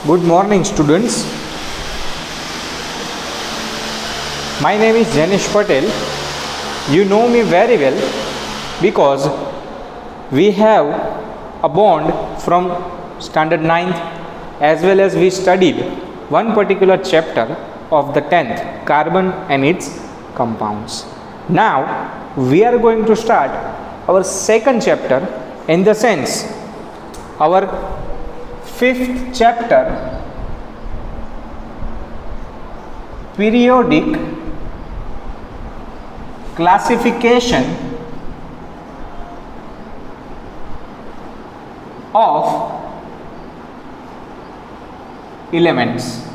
Good morning, students. My name is Janish Patel. You know me very well because we have a bond from standard 9th, as well as we studied one particular chapter of the 10th, carbon and its compounds. Now we are going to start our second chapter, in the sense our fifth chapter, periodic classification of elements.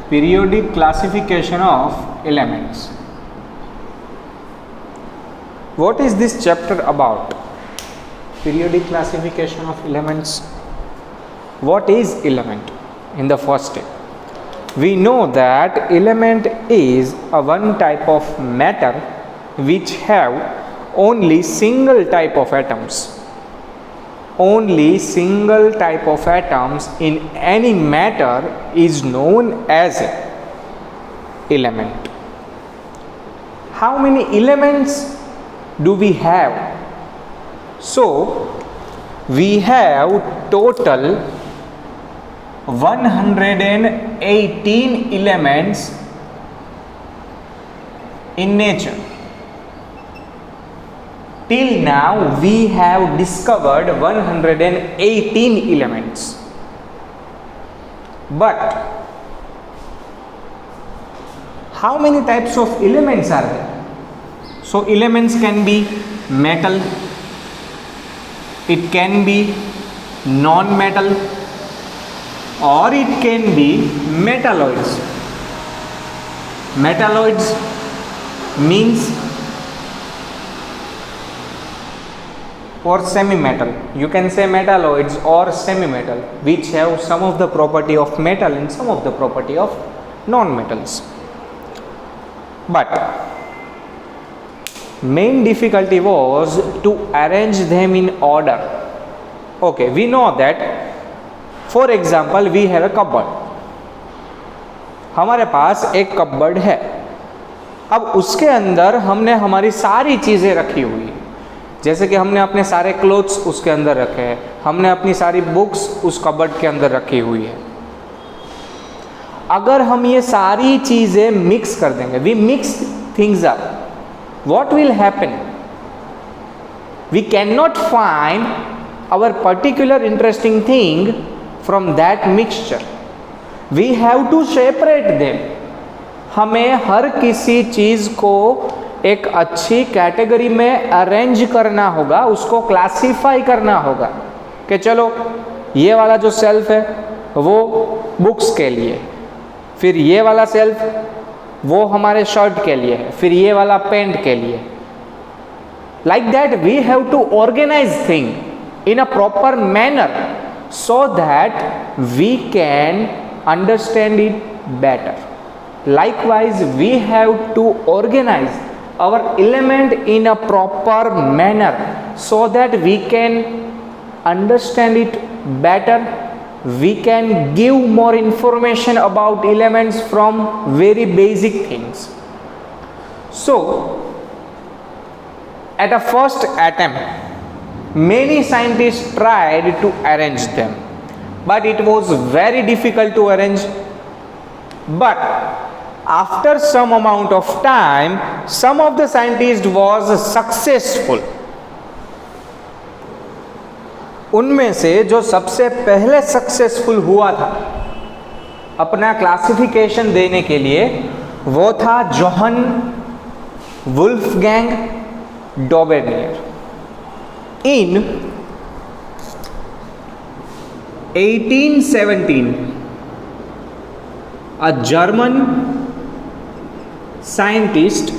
Periodic classification of elements. What is this chapter about? Periodic classification of elements. What is element? In the first step, we know that element is a one type of matter which have only single type of atoms. Only single type of atoms in any matter is known as element. How many elements do we have? So we have total 118 elements in nature. Till now we have discovered 118 elements. But how many types of elements are there? So elements can be metal, it can be non-metal, or it can be metalloids. Metalloids means or semi-metal. You can say metalloids or semi-metal, which have some of the property of metal and some of the property of non-metals. But main difficulty was to arrange them in order. Okay, we know that, for example, we have a cupboard. हमारे पास एक cupboard है. अब उसके अंदर हमने हमारी सारी चीज़ें रखी हुई है. जैसे कि हमने अपने सारे क्लोथ्स उसके अंदर रखे हैं, हमने अपनी सारी बुक्स उस कपबोर्ड के अंदर रखी हुई है. अगर हम ये सारी चीज़ें मिक्स कर देंगे, we mix things up, what will happen? We cannot find our particular interesting thing from that mixture. We have to separate them. हमें हर किसी चीज़ को एक अच्छी कैटेगरी में अरेंज करना होगा, उसको क्लासीफाई करना होगा कि चलो ये वाला जो सेल्फ है वो बुक्स के लिए, फिर ये वाला सेल्फ वो हमारे शर्ट के लिए है, फिर ये वाला पेंट के लिए. Like that we have to organise thing in a proper manner so that we can understand it better. Likewise, we have to organize our element in a proper manner so that we can understand it better. We can give more information about elements from very basic things. So, at a first attempt, many scientists tried to arrange them, but it was very difficult to arrange. But after some amount of time, some of the scientists was successful. उनमें से जो सबसे पहले successful हुआ था अपना classification देने के लिए, वो था Johan Wolfgang डॉबेनियर. In 1817, a German scientist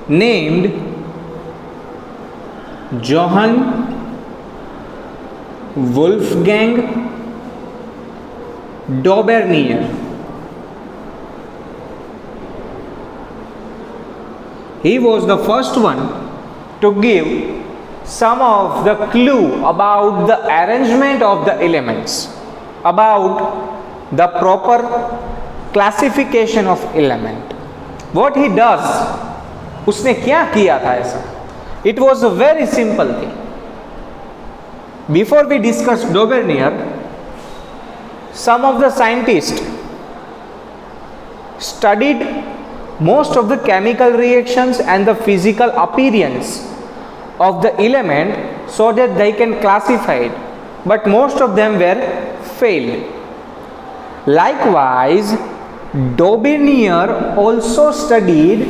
named Johann Wolfgang Dobernier He was the first one to give some of the clue about the arrangement of the elements, about the proper classification of element. What he does, उसने क्या किया था ऐसा? It was a very simple thing. Before we discuss Daubernier, some of the scientists studied most of the chemical reactions and the physical appearance of the element so that they can classify it, but most of them were failed. Likewise, Daubernier also studied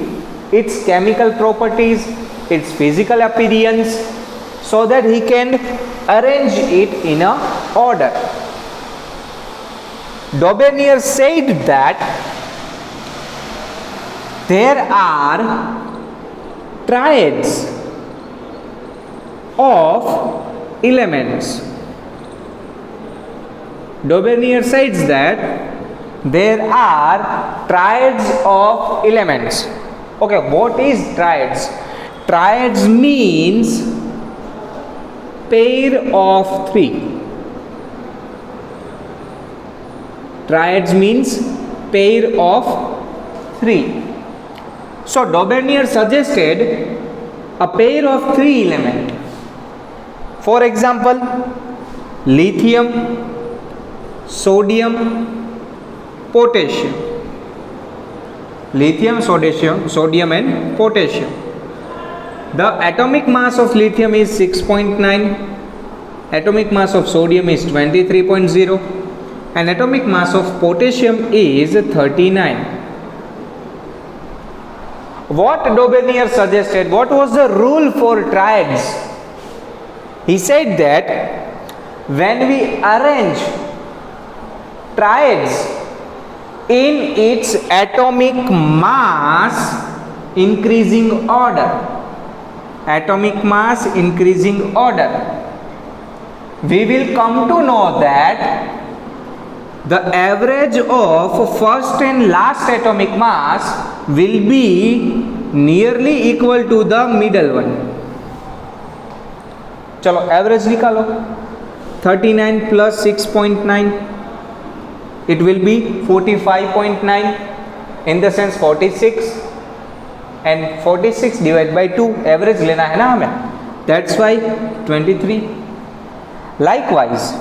its chemical properties, its physical appearance, so that he can arrange it in a order. Daubernier said that there are triads of elements. Daubernier says that there are triads of elements. Okay, what is triads? Triads means pair of three. Triads means pair of three. So Daubernier suggested a pair of three elements. For example, lithium, sodium, potassium. Lithium, sodium and potassium. The atomic mass of lithium is 6.9, atomic mass of sodium is 23.0, and atomic mass of potassium is 39. What Daubernier suggested, what was the rule for triads? He said that when we arrange triads in its atomic mass increasing order, atomic mass increasing order, we will come to know that the average of first and last atomic mass will be nearly equal to the middle one. चलो average निकालो, 39 plus 6.9, it will be 45.9, in the sense 46, and 46 divided by 2, average लेना है ना हमें, that's why 23. Likewise,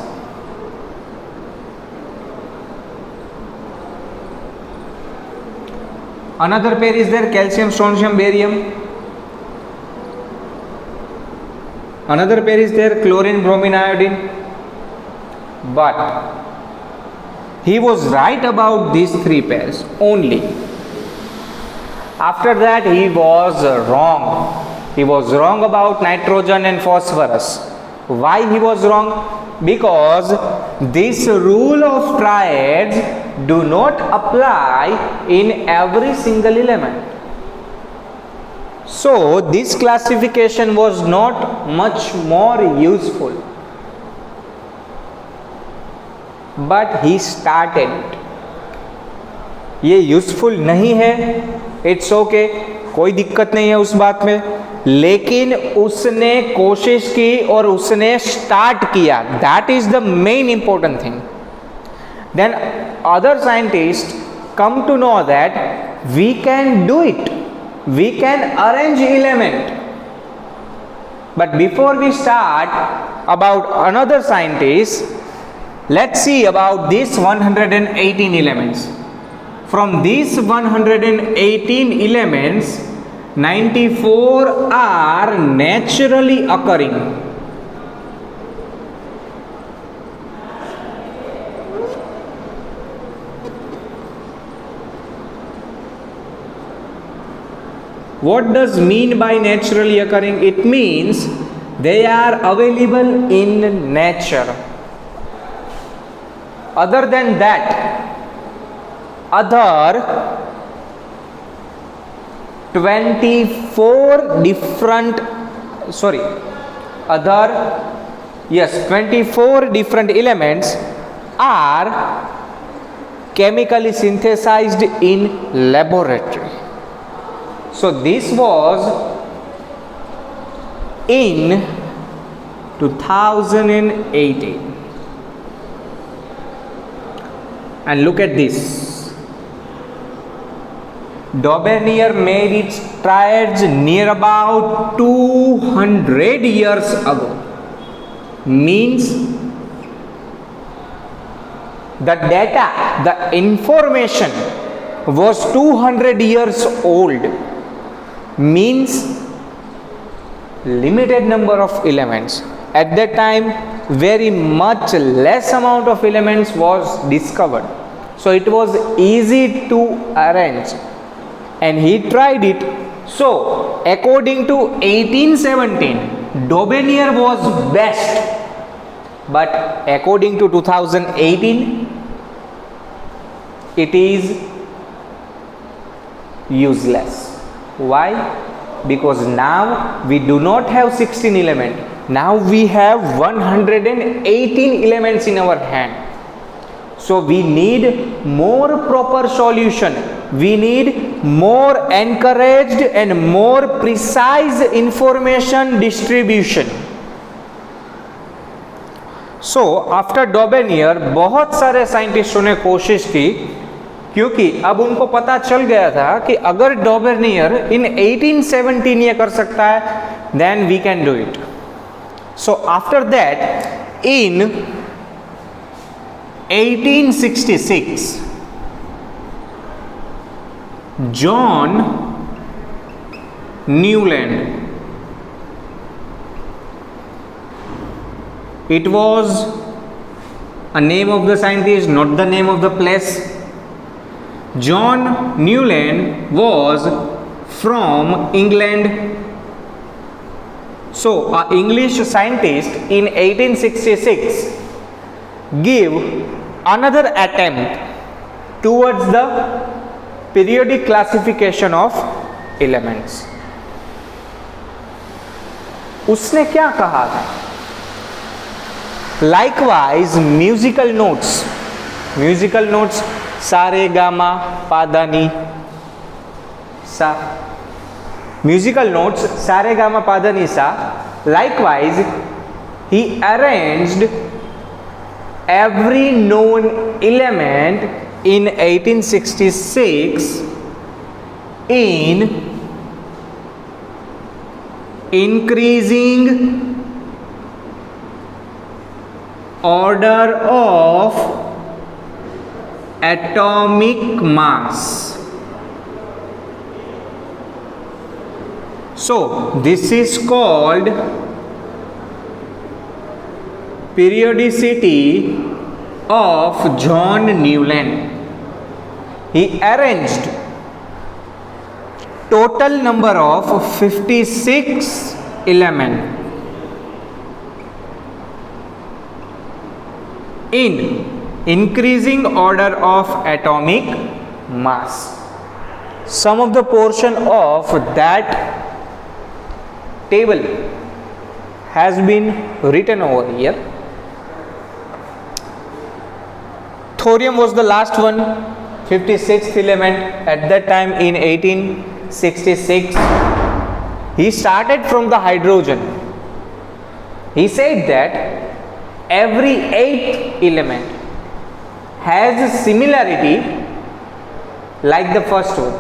another pair is there, calcium, strontium, barium. Another pair is there, chlorine, bromine, iodine. But he was right about these three pairs only. After that he was wrong. He was wrong about nitrogen and phosphorus. Why he was wrong? Because this rule of triads do not apply in every single element. So this classification was not much more useful. But he started it. ये useful नहीं है, it's okay, कोई दिक्कत नहीं है उस बात में, लेकिन उसने कोशिश की और उसने स्टार्ट किया. That is the main important thing. Then other scientist come to know that we can do it, we can arrange element. But before we start about another scientist, let's see about these 118 elements. From these 118 elements, 94 are naturally occurring. What does mean by naturally occurring? It means they are available in nature. Other than that, other 24 different elements are chemically synthesized in laboratory. So this was in 2018. And look at this. Daubeney made its strides near about 200 years ago. Means the data, the information was 200 years old. Means limited number of elements. At that time, very much less amount of elements was discovered. So it was easy to arrange. And he tried it. So according to 1817, Daubeney was best. But according to 2018, it is useless. Why? Because now we do not have 16 elements. Now we have 118 elements in our hand. So we need more proper solution. We need more encouraged and more precise information distribution. So after Daubeney, बहुत सारे साइंटिस्टों ने कोशिश की, क्योंकि अब उनको पता चल गया था कि अगर Daubeney in 1817 ये कर सकता है, then we can do it. So after that, in 1866, John Newland, it was a name of the scientist, not the name of the place. John Newland was from England. So, an English scientist in 1866 gave another attempt towards the periodic classification of elements. उसने क्या कहा था? Likewise, musical notes सा रे गा मा पा धा नी सा. Musical notes sa re ga ma pa dha ni sa. Likewise, he arranged every known element in 1866 in increasing order of atomic mass. So this is called periodicity of John Newland. He arranged total number of 56 elements in increasing order of atomic mass. Some of the portion of that table has been written over here. Thorium was the last one, 56th element at that time in 1866. He started from the hydrogen. He said that every 8th element has a similarity like the first one.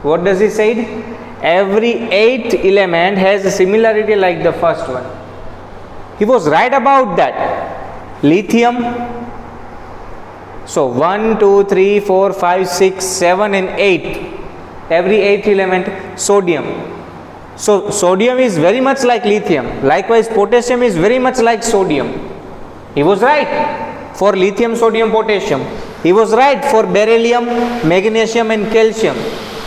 What does he say? Every 8th element has a similarity like the first one. He was right about that. Lithium. So 1, 2, 3, 4, 5, 6, 7 and 8. Every 8th element. Sodium. So sodium is very much like lithium. Likewise potassium is very much like sodium. He was right for lithium, sodium, potassium. He was right for beryllium, magnesium and calcium.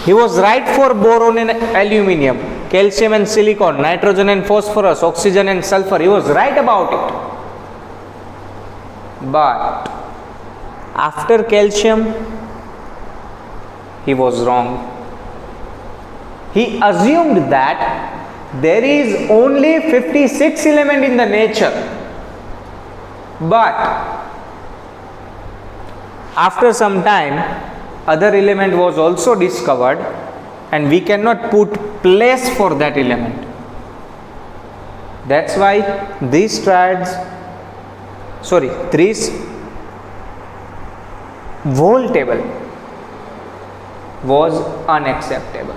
He was right for boron and aluminium, calcium and silicon, nitrogen and phosphorus, oxygen and sulfur. He was right about it. But after calcium, he was wrong. He assumed that there is only 56 element in the nature. But after some time, other element was also discovered and we cannot put place for that element. That's why these this whole table was unacceptable.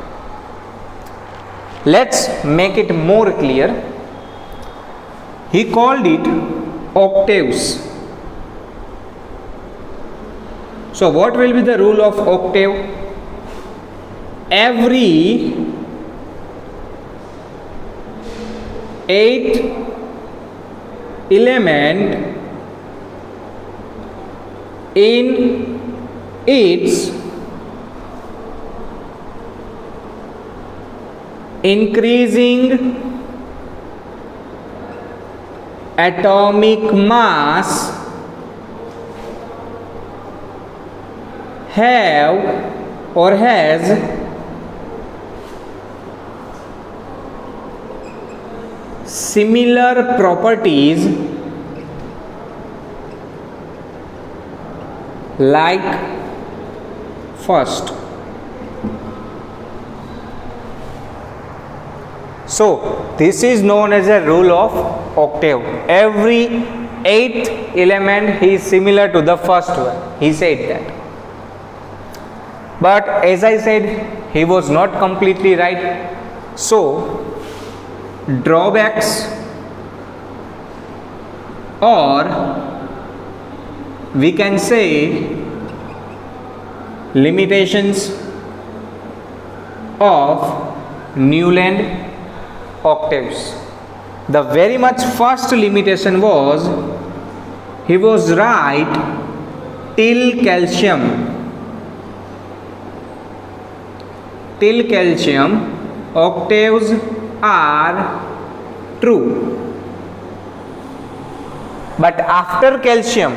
Let's make it more clear. He called it octaves. So what will be the rule of octave? Every 8 element in its increasing atomic mass have or has similar properties like first. So this is known as a rule of octave. Every 8th element is similar to the first one. He said that. But as I said, he was not completely right. So drawbacks, or we can say limitations of Newland octaves. The very much first limitation was, he was right till calcium. Till calcium octaves are true, but after calcium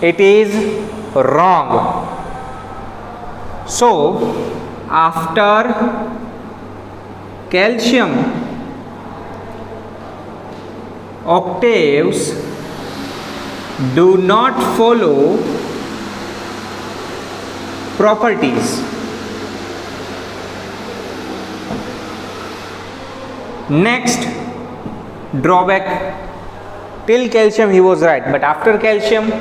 it is wrong. So after calcium octaves do not follow properties. Next drawback, till calcium he was right, but after calcium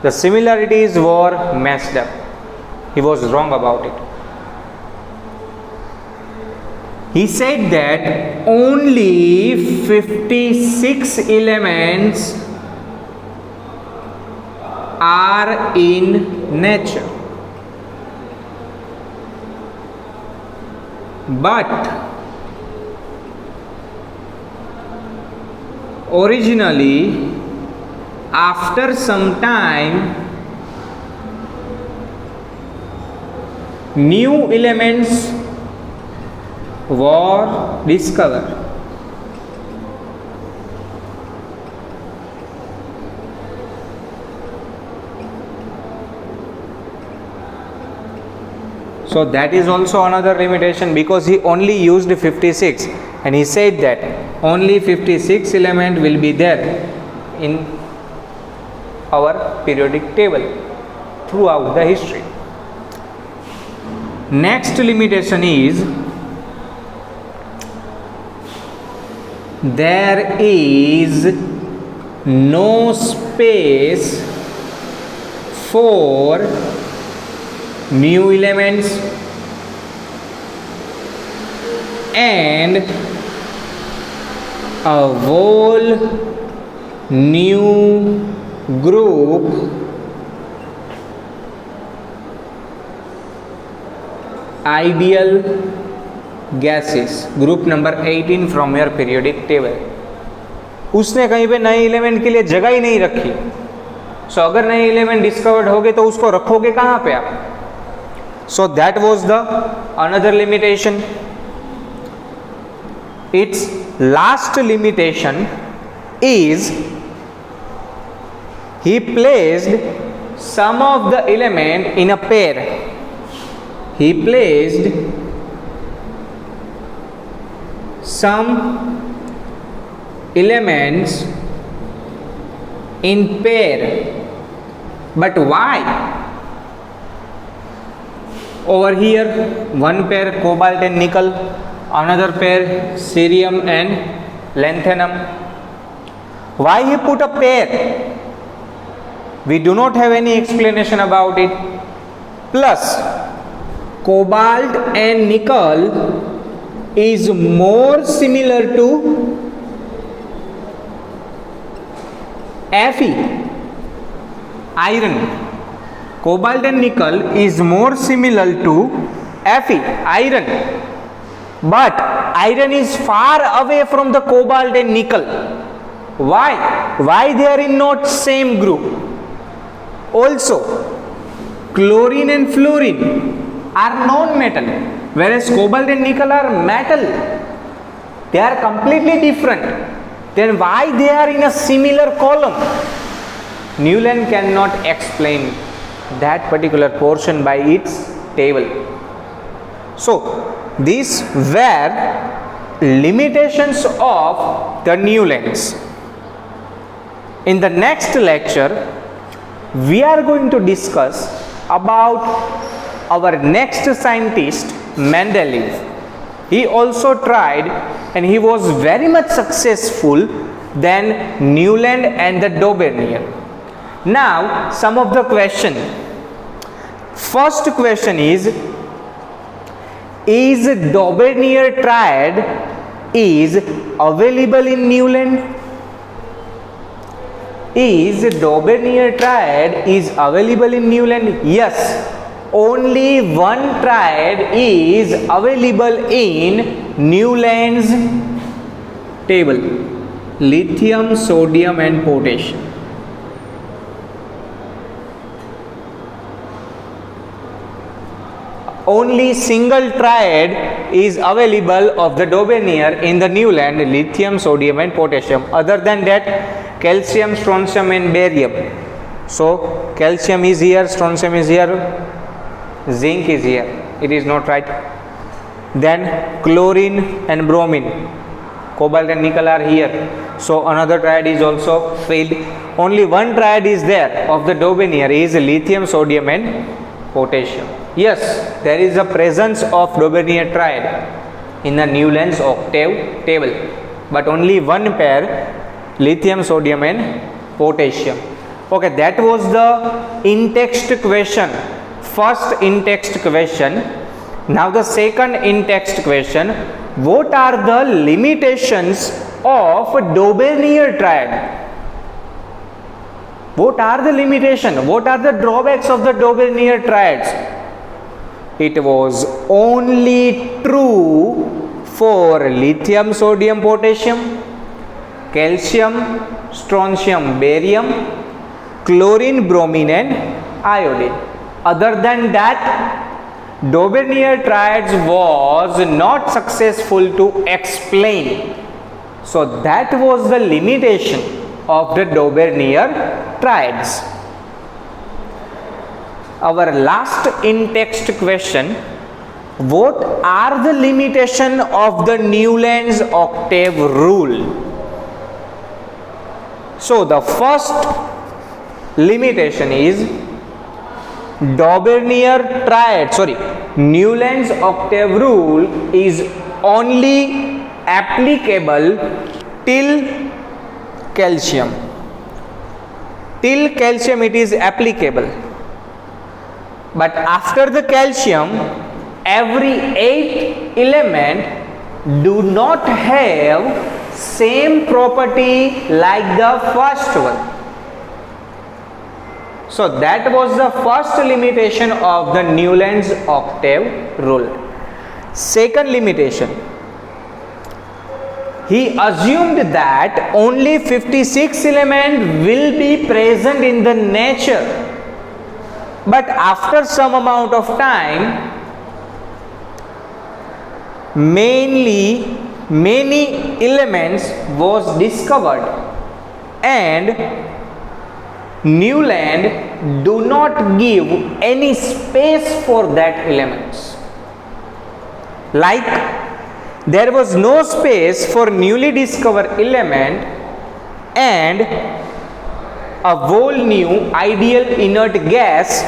the similarities were messed up. He was wrong about it. He said that only 56 elements are in nature, but originally after some time new elements were discovered. So that is also another limitation, because he only used 56 and he said that only 56 element will be there in our periodic table throughout the history. Next limitation is, there is no space for new elements and a whole new group ideal gases, group number 18 from your periodic table. उसने कहीं पे नए element के लिए जगह ही नहीं रखी. सो अगर नए एलिमेंट डिस्कवर्ड हो गए तो उसको रखोगे कहाँ पे आप? So that was the another limitation. It's last limitation is he placed some of the element in a pair. He placed some elements in pair. But why? Over here one pair cobalt and nickel, another pair cerium and lanthanum. Why he put a pair? We do not have any explanation about it. Plus, cobalt and nickel is more similar to Fe, iron. Cobalt and nickel is more similar to Fe, iron. But iron is far away from the cobalt and nickel. Why? Why they are in not same group? Also, chlorine and fluorine are non-metal, whereas cobalt and nickel are metal. They are completely different. Then why they are in a similar column? Newland cannot explain that particular portion by its table. So, these were limitations of the Newlands. In the next lecture, we are going to discuss about our next scientist, Mendeleev. He also tried and he was very much successful than Newland and the Daubernier. Now, some of the question. First question is Daubernier triad is available in Newland? Is Daubernier triad is available in Newland? Yes. Only one triad is available in Newland's table: lithium, sodium and potassium. Only single triad is available of the Daubernier in the Newland: lithium, sodium and potassium. Other than that, calcium, strontium and barium. So calcium is here, strontium is here, zinc is here. It is not right. Then chlorine and bromine, cobalt and nickel are here. So another triad is also failed. Only one triad is there of the Daubernier is lithium, sodium and potassium. Yes, there is a presence of Daubernier triad in the Newland's octave table, but only one pair: lithium, sodium and potassium. Okay, that was the in-text question. First in-text question. Now the second in-text question. What are the limitations of Daubernier triad? What are the limitations? What are the drawbacks of the Daubernier triads? It was only true for lithium, sodium, potassium, calcium, strontium, barium, chlorine, bromine and iodine. Other than that, Daubernier triads was not successful to explain. So that was the limitation of the Daubernier triads. Our last in-text question: what are the limitations of the Newland's octave rule? So the first limitation is Newland's octave rule is only applicable till calcium. Till calcium it is applicable. But after the calcium, every 8 element do not have same property like the first one. So that was the first limitation of the Newland's octave rule. Second limitation, he assumed that only 56 elements will be present in the nature. But after some amount of time, many elements was discovered, and Newland do not give any space for that elements. Like there was no space for newly discovered element and a whole new ideal inert gas,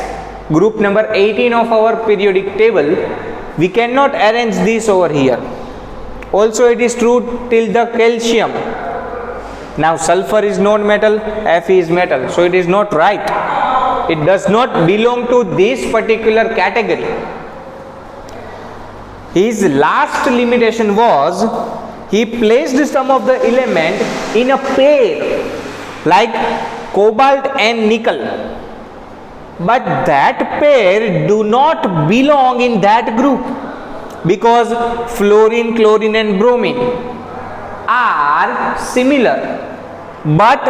group number 18 of our periodic table. We cannot arrange this over here. Also it is true till the calcium. Now sulfur is non-metal, Fe is metal, so it is not right. It does not belong to this particular category. His last limitation was he placed some of the element in a pair like cobalt and nickel, but that pair do not belong in that group because fluorine, chlorine and bromine are similar, but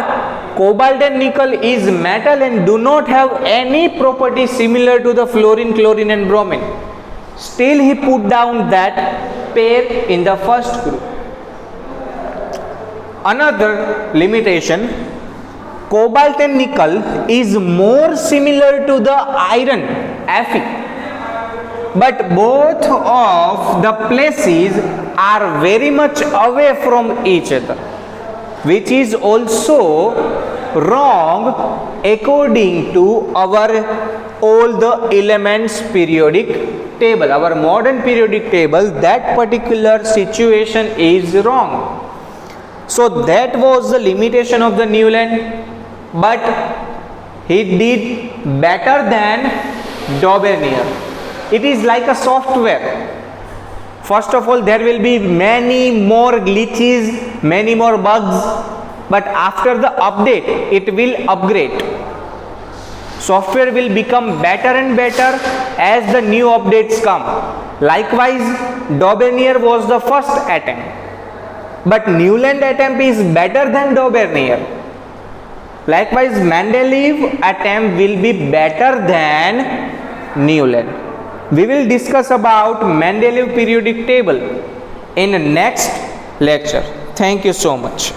cobalt and nickel is metal and do not have any property similar to the fluorine, chlorine and bromine. Still he put down that pair in the first group. Another limitation, cobalt and nickel is more similar to the iron, Fe, but both of the places are very much away from each other, which is also wrong according to our all the elements periodic table. Our modern periodic table, that particular situation is wrong. So that was the limitation of the Newland, but he did better than Daubernier. It is like a software. First of all, there will be many more glitches, many more bugs, but after the update, it will upgrade. Software will become better and better as the new updates come. Likewise, Daubernier was the first attempt, but Newland attempt is better than Daubernier. Likewise, Mendeleev attempt will be better than Newland. We will discuss about Mendeleev periodic table in the next lecture. Thank you so much.